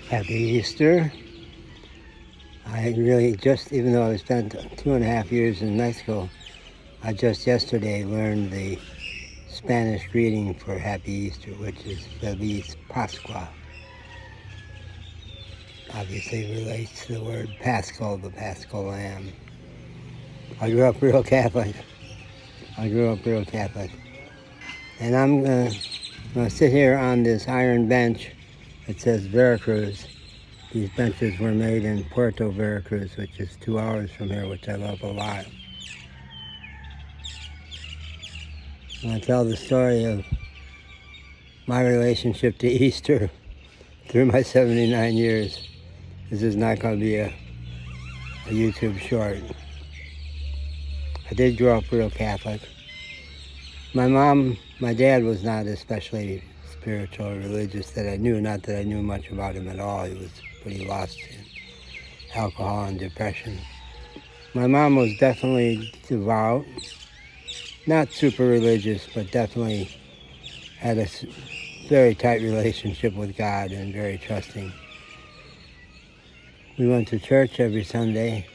Happy Easter. I really just, even though I spent 2.5 years in Mexico, I just yesterday learned the Spanish greeting for Happy Easter, which is Feliz Pascua. Obviously relates to the word Paschal, the Paschal Lamb. I grew up real Catholic. And I'm going to sit here on this iron bench that says Veracruz. These benches were made in Puerto Veracruz, which is 2 hours from here, which I love a lot. And I tell the story of my relationship to Easter through my 79 years. This is not going to be a YouTube short. I did grow up real Catholic. My dad was not especially spiritual or religious that I knew, not that I knew much about him at all. He was pretty lost in alcohol and depression. My mom was definitely devout, not super religious, but definitely had a very tight relationship with God and very trusting. We went to church every Sunday.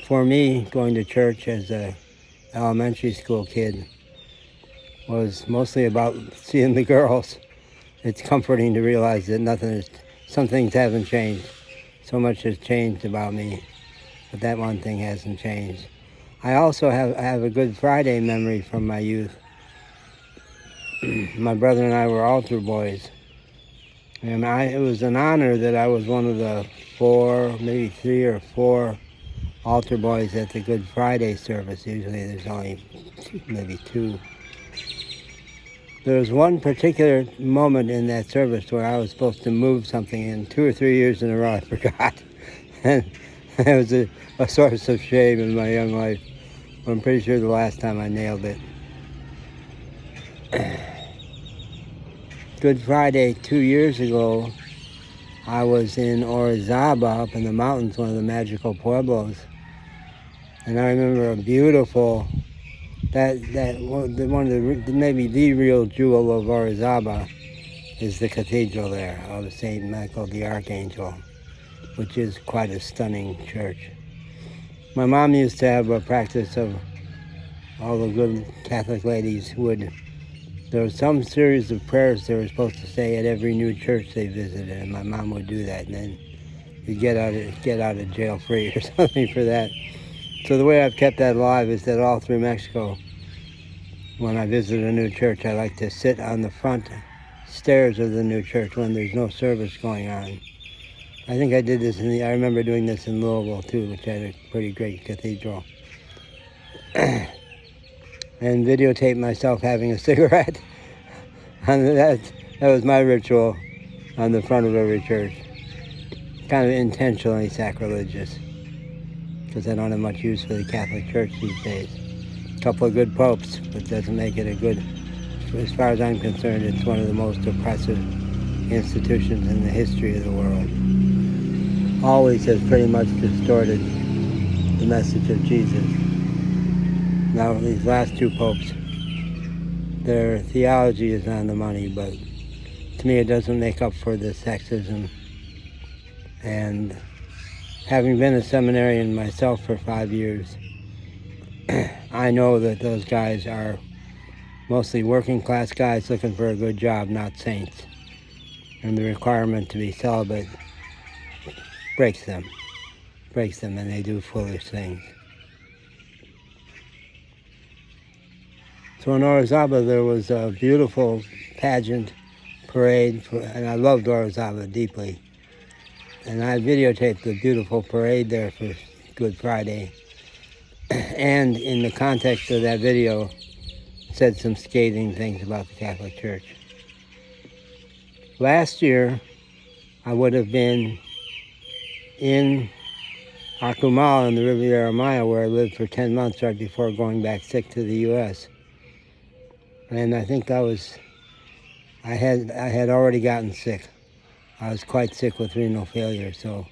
For me, going to church as an elementary school kid was mostly about seeing the girls. It's comforting to realize that some things haven't changed. So much has changed about me, but that one thing hasn't changed. I also have a Good Friday memory from my youth. My brother and I were altar boys. And it was an honor that I was one of the 4, maybe 3 or 4 altar boys at the Good Friday service. Usually there's only maybe 2. There was one particular moment in that service where I was supposed to move something, and 2 or 3 years in a row I forgot. And it was a source of shame in my young life. I'm pretty sure the last time I nailed it. Good Friday 2 years ago, I was in Orizaba up in the mountains, one of the magical pueblos. And I remember a beautiful, maybe the real jewel of Orizaba is the cathedral there of St. Michael the Archangel, which is quite a stunning church. My mom used to have a practice of all the good Catholic ladies there was some series of prayers they were supposed to say at every new church they visited, and my mom would do that, and then you get out of jail free or something for that. So the way I've kept that alive is that all through Mexico, when I visit a new church, I like to sit on the front stairs of the new church when there's no service going on. I think I did this I remember doing this in Louisville too, which had a pretty great cathedral. And videotape myself having a cigarette. And that was my ritual on the front of every church. Kind of intentionally sacrilegious, because I don't have much use for the Catholic Church these days. A couple of good popes, but doesn't make it a good, as far as I'm concerned, it's one of the most oppressive institutions in the history of the world. Always has pretty much distorted the message of Jesus. Now, these last 2 popes, their theology is on the money, but to me it doesn't make up for the sexism. And having been a seminarian myself for 5 years, I know that those guys are mostly working class guys looking for a good job, not saints. And the requirement to be celibate breaks them, and they do foolish things. So in Orizaba, there was a beautiful pageant parade, and I loved Orizaba deeply. And I videotaped the beautiful parade there for Good Friday. And in the context of that video, said some scathing things about the Catholic Church. Last year, I would have been in Akumal in the Riviera Maya, where I lived for 10 months right before going back sick to the U.S. And I think I had already gotten sick. I was quite sick with renal failure, so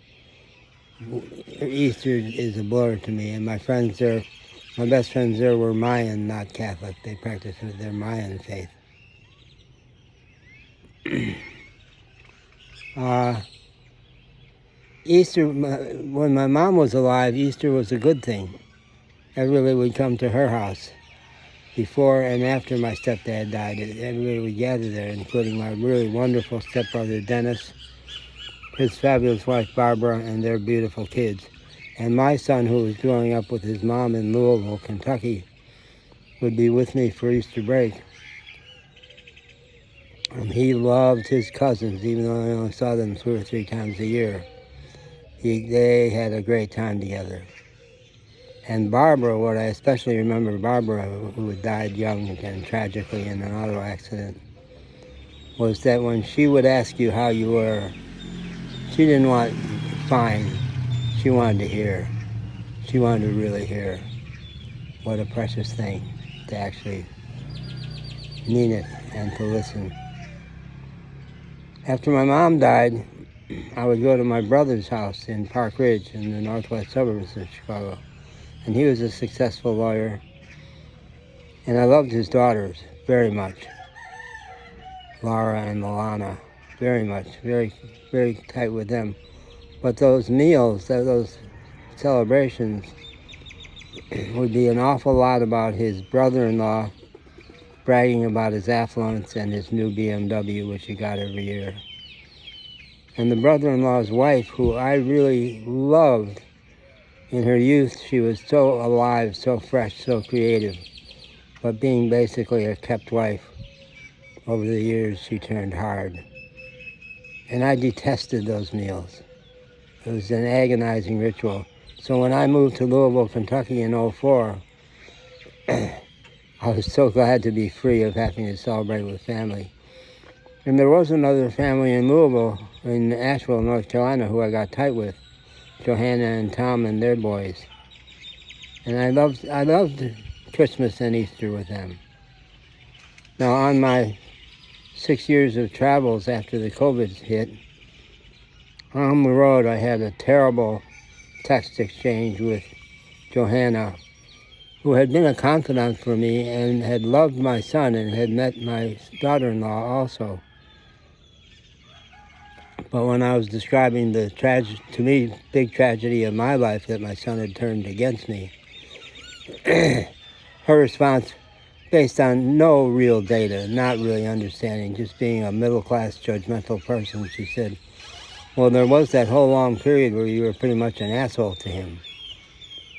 Easter is a blur to me. And my best friends there were Mayan, not Catholic. They practiced their Mayan faith. Easter, when my mom was alive, Easter was a good thing. Everybody would come to her house. Before and after my stepdad died, everybody would gather there, including my really wonderful stepbrother Dennis, his fabulous wife Barbara, and their beautiful kids. And my son, who was growing up with his mom in Louisville, Kentucky, would be with me for Easter break. And he loved his cousins, even though I only saw them 2 or 3 times a year. They had a great time together. And Barbara, what I especially remember Barbara, who had died young and tragically in an auto accident, was that when she would ask you how you were, she didn't want fine. She wanted to hear. She wanted to really hear. What a precious thing to actually mean it and to listen. After my mom died, I would go to my brother's house in Park Ridge in the northwest suburbs of Chicago. And he was a successful lawyer. And I loved his daughters very much. Laura and Milana, very much, very, very tight with them. But those meals, those celebrations, would be an awful lot about his brother-in-law bragging about his affluence and his new BMW, which he got every year. And the brother-in-law's wife, who I really loved, in her youth, she was so alive, so fresh, so creative. But being basically a kept wife, over the years she turned hard. And I detested those meals. It was an agonizing ritual. So when I moved to Louisville, Kentucky in '04, I was so glad to be free of having to celebrate with family. And there was another family in Louisville, in Asheville, North Carolina, who I got tight with. Johanna and Tom and their boys. And I loved Christmas and Easter with them. Now on my 6 years of travels after the COVID hit, on the road I had a terrible text exchange with Johanna, who had been a confidant for me and had loved my son and had met my daughter-in-law also. But when I was describing the to me, big tragedy of my life that my son had turned against me, her response, based on no real data, not really understanding, just being a middle-class judgmental person, she said, well, there was that whole long period where you were pretty much an asshole to him,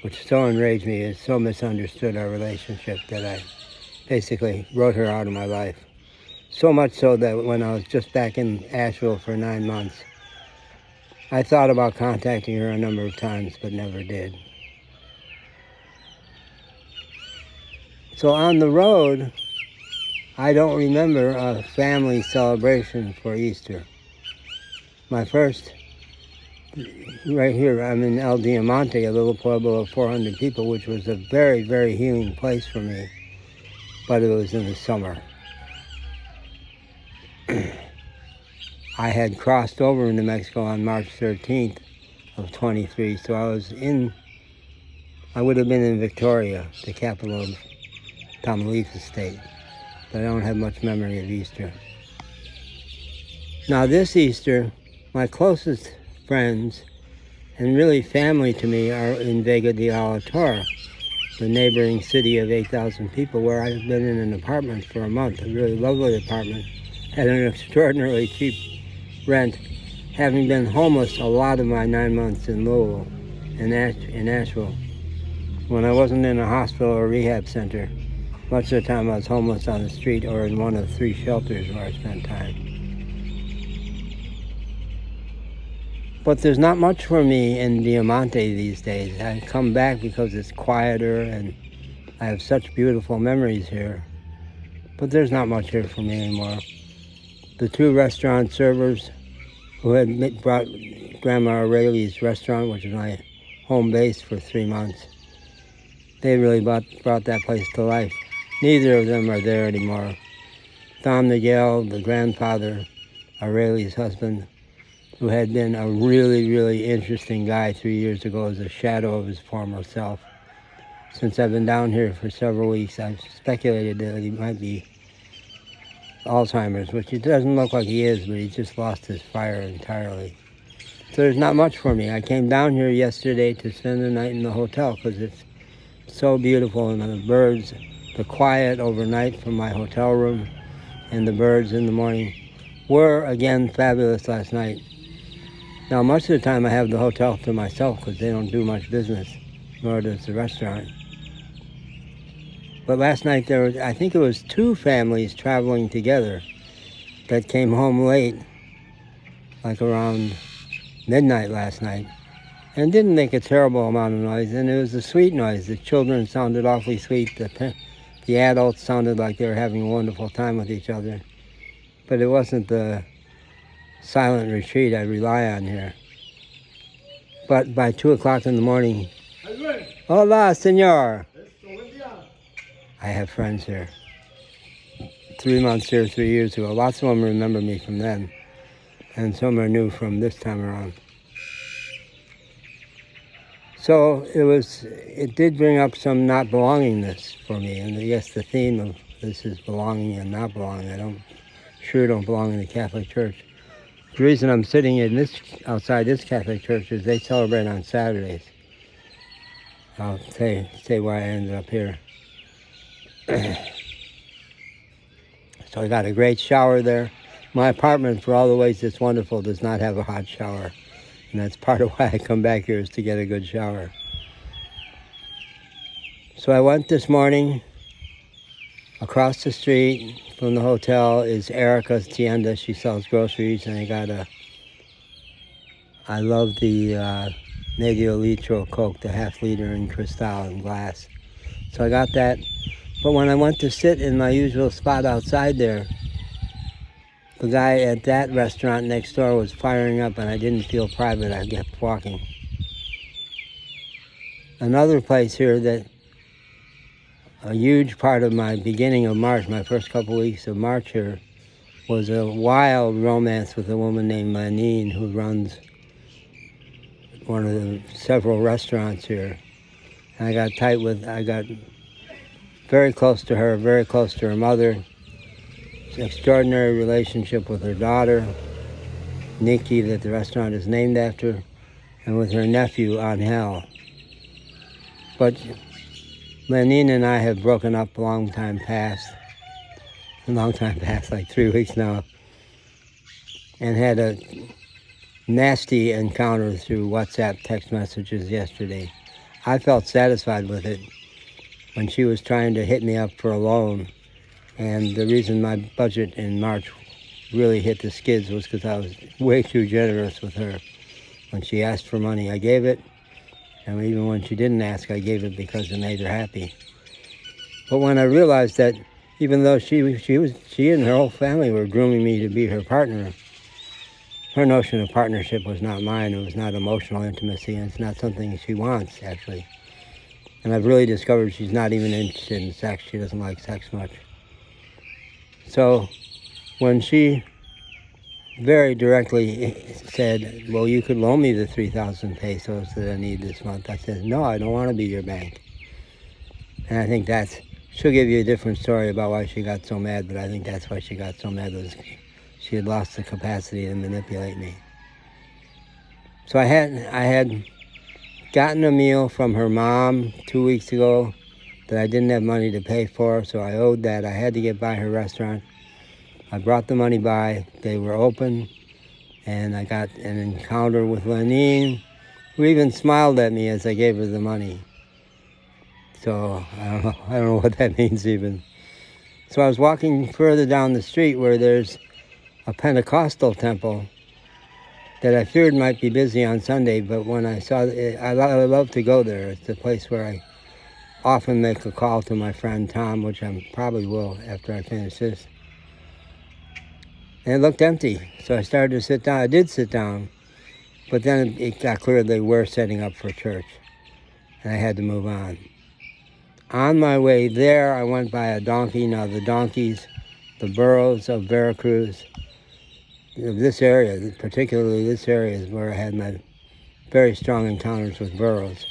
which so enraged me and so misunderstood our relationship that I basically wrote her out of my life. So much so that when I was just back in Asheville for 9 months, I thought about contacting her a number of times, but never did. So on the road, I don't remember a family celebration for Easter. My first, right here, I'm in El Diamante, a little pueblo of 400 people, which was a very, very healing place for me, but it was in the summer. I had crossed over into Mexico on March 13th of 23, so I would have been in Victoria, the capital of Tamaulipas state, but I don't have much memory of Easter. Now this Easter, my closest friends and really family to me are in Vega de Alatorre, the neighboring city of 8,000 people, where I've been in an apartment for a month, a really lovely apartment, at an extraordinarily cheap rent, having been homeless a lot of my 9 months in Louisville, in Asheville. When I wasn't in a hospital or rehab center, much of the time I was homeless on the street or in one of 3 shelters where I spent time. But there's not much for me in Diamante these days. I come back because it's quieter and I have such beautiful memories here. But there's not much here for me anymore. The 2 restaurant servers who had brought Grandma O'Reilly's restaurant, which is my home base for 3 months, they really brought that place to life. Neither of them are there anymore. Don Miguel, the grandfather, O'Reilly's husband, who had been a really, really interesting guy 3 years ago as a shadow of his former self. Since I've been down here for several weeks, I've speculated that he might be Alzheimer's, which it doesn't look like he is, but he just lost his fire entirely. So there's not much for me. I came down here yesterday to spend the night in the hotel because it's so beautiful, and the birds, the quiet overnight from my hotel room, and the birds in the morning were again fabulous last night. Now, much of the time I have the hotel to myself because they don't do much business, nor does the restaurant. But last night there was, I think it was 2 families traveling together that came home late, like around midnight last night, and didn't make a terrible amount of noise, and it was a sweet noise. The children sounded awfully sweet. The adults sounded like they were having a wonderful time with each other. But it wasn't the silent retreat I rely on here. But by 2 o'clock in the morning, hola, senor. I have friends here. 3 months here, 3 years ago. Lots of them remember me from then, and some are new from this time around. So it did bring up some not belongingness for me, and I guess the theme of this is belonging and not belonging. I sure don't belong in the Catholic Church. The reason I'm sitting outside this Catholic church is they celebrate on Saturdays. I'll say why I ended up here. So I got a great shower there. My apartment, for all the ways it's wonderful, does not have a hot shower. And that's part of why I come back here, is to get a good shower. So I went this morning. Across the street from the hotel is Erica's Tienda. She sells groceries, and I love the Medio Litro Coke, the half-liter in Cristal and glass. So I got that. But when I went to sit in my usual spot outside there, the guy at that restaurant next door was firing up, and I didn't feel private. I kept walking. Another place here that a huge part of my beginning of March, my first couple weeks of March here, was a wild romance with a woman named Lanine, who runs one of the several restaurants here. And I got very close to her, very close to her mother. It's an extraordinary relationship with her daughter, Nikki, that the restaurant is named after, and with her nephew, Angel. But Lanine and I have broken up a long time past, like 3 weeks now, and had a nasty encounter through WhatsApp text messages yesterday. I felt satisfied with it when she was trying to hit me up for a loan, and the reason my budget in March really hit the skids was because I was way too generous with her. When she asked for money, I gave it. And even when she didn't ask, I gave it because it made her happy. But when I realized that even though she and her whole family were grooming me to be her partner, her notion of partnership was not mine. It was not emotional intimacy, and it's not something she wants, actually. And I've really discovered she's not even interested in sex. She doesn't like sex much. So when she very directly said, well, you could loan me the 3,000 pesos that I need this month, I said, no, I don't want to be your bank. And I think she'll give you a different story about why she got so mad, but I think that's why she got so mad, was she had lost the capacity to manipulate me. So I had gotten a meal from her mom 2 weeks ago that I didn't have money to pay for, so I owed that. I had to get by her restaurant. I brought the money by, they were open, and I got an encounter with Lanine, who even smiled at me as I gave her the money. So I don't know what that means even. So I was walking further down the street where there's a Pentecostal temple that I feared might be busy on Sunday, but when I saw it, I love to go there. It's a place where I often make a call to my friend Tom, which I probably will after I finish this. And it looked empty, so I started to sit down. I did sit down, but then it got clear they were setting up for church, and I had to move on. On my way there, I went by a donkey. Now, the donkeys, the burros of Veracruz, this area, particularly this area, is where I had my very strong encounters with burros.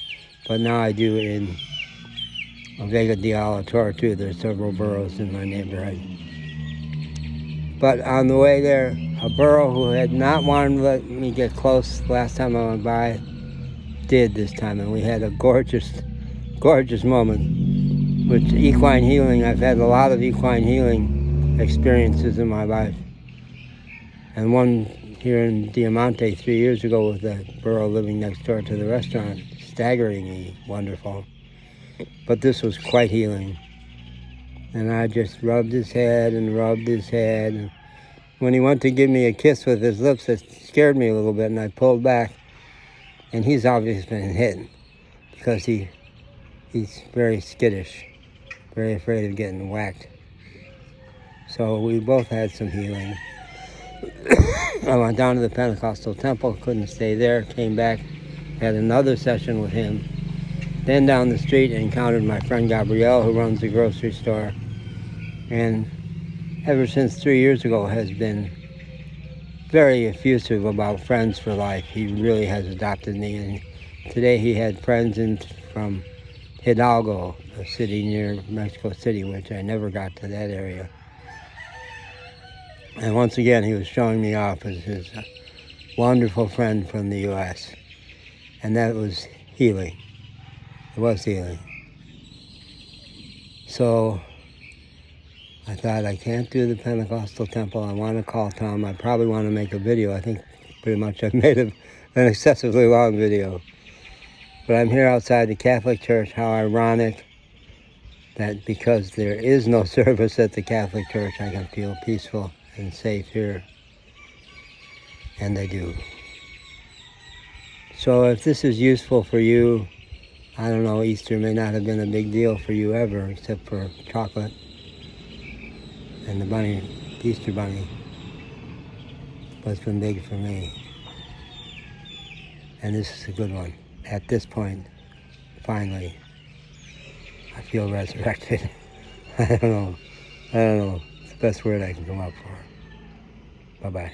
But now I do in Vega de Alatorre, too. There's several burros in my neighborhood. But on the way there, a burro who had not wanted to let me get close last time I went by did this time, and we had a gorgeous, gorgeous moment. With equine healing, I've had a lot of equine healing experiences in my life. And one here in Diamante 3 years ago with a burro living next door to the restaurant, staggeringly wonderful. But this was quite healing. And I just rubbed his head and rubbed his head. And when he went to give me a kiss with his lips, it scared me a little bit, and I pulled back. And he's obviously been hit because he's very skittish, very afraid of getting whacked. So we both had some healing. I went down to the Pentecostal temple, couldn't stay there, came back, had another session with him. Then down the street encountered my friend Gabrielle, who runs the grocery store, and ever since 3 years ago has been very effusive about friends for life. He really has adopted me, and today he had friends from Hidalgo, a city near Mexico City, which I never got to that area. And once again, he was showing me off as his wonderful friend from the U.S. And that was healing. It was healing. So I thought, I can't do the Pentecostal temple. I want to call Tom. I probably want to make a video. I think pretty much I've made an excessively long video. But I'm here outside the Catholic Church. How ironic that because there is no service at the Catholic Church, I can feel peaceful and safe here. And I do. So if this is useful for you, I don't know, Easter may not have been a big deal for you ever, except for chocolate and the bunny, Easter bunny. But it's been big for me. And this is a good one. At this point, finally, I feel resurrected. I don't know. It's the best word I can come up for. Bye-bye.